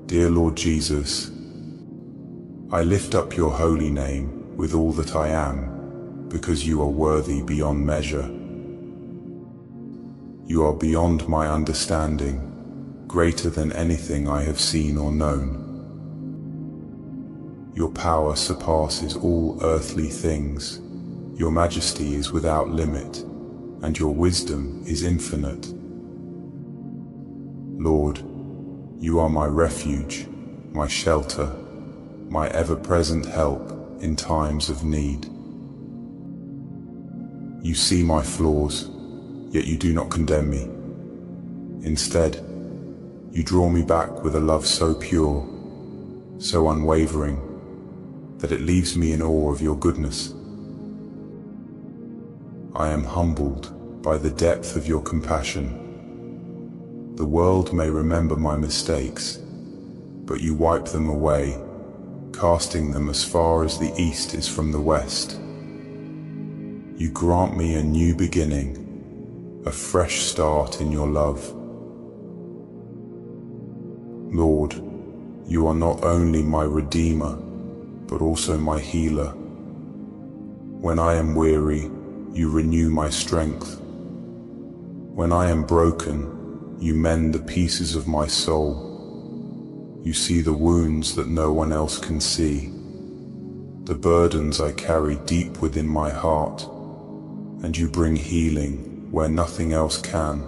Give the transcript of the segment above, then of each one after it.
Dear Lord Jesus, I lift up your holy name with all that I am, because you are worthy beyond measure. You are beyond my understanding, greater than anything I have seen or known. Your power surpasses all earthly things, your majesty is without limit, and your wisdom is infinite. Lord, you are my refuge, my shelter, my ever-present help in times of need. You see my flaws, yet you do not condemn me. Instead, you draw me back with a love so pure, so unwavering, that it leaves me in awe of your goodness. I am humbled by the depth of your compassion. The world may remember my mistakes, but you wipe them away, casting them as far as the east is from the west. You grant me a new beginning, a fresh start in your love. Lord, you are not only my Redeemer, but also my healer. When I am weary, you renew my strength. When I am broken, you mend the pieces of my soul. You see the wounds that no one else can see, the burdens I carry deep within my heart, and you bring healing where nothing else can.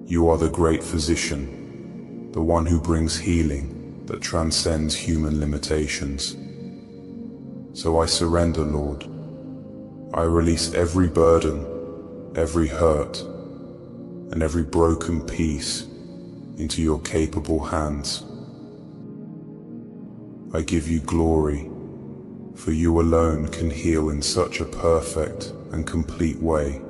You are the great physician, the one who brings healing that transcends human limitations. So I surrender, Lord. I release every burden, every hurt, and every broken piece into your capable hands. I give you glory, for you alone can heal in such a perfect and complete way.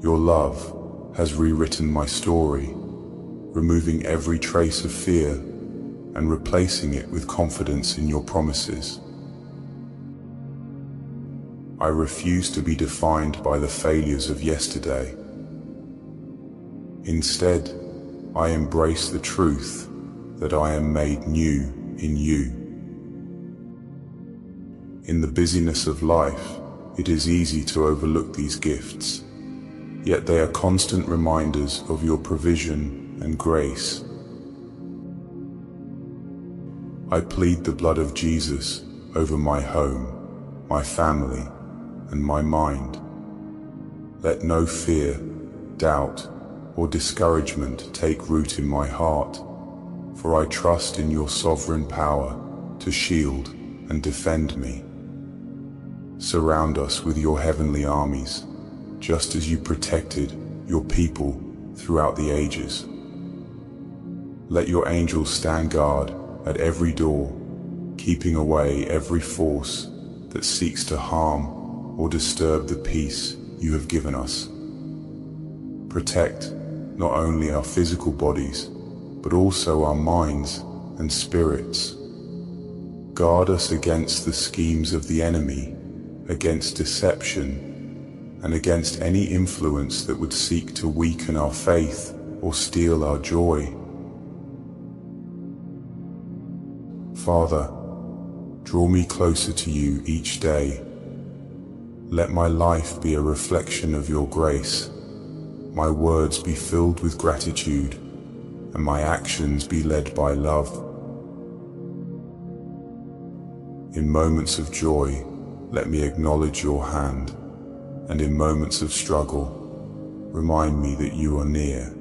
Your love has rewritten my story, removing every trace of fear and replacing it with confidence in your promises. I refuse to be defined by the failures of yesterday. Instead, I embrace the truth that I am made new in you. In the busyness of life, it is easy to overlook these gifts, yet they are constant reminders of your provision and grace. I plead the blood of Jesus over my home, my family, and my mind. Let no fear, doubt, or discouragement take root in my heart, for I trust in your sovereign power to shield and defend me. Surround us with your heavenly armies, just as you protected your people throughout the ages. Let your angels stand guard at every door, keeping away every force that seeks to harm or disturb the peace you have given us. Protect not only our physical bodies, but also our minds and spirits. Guard us against the schemes of the enemy, against deception, and against any influence that would seek to weaken our faith or steal our joy. Father, draw me closer to you each day. Let my life be a reflection of your grace, my words be filled with gratitude, and my actions be led by love. In moments of joy, let me acknowledge your hand, and in moments of struggle, remind me that you are near.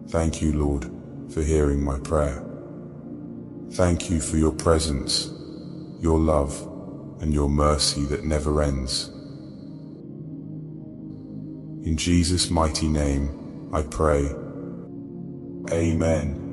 Thank you, Lord, for hearing my prayer. Thank you for your presence, your love, and your mercy that never ends. In Jesus' mighty name, I pray. Amen.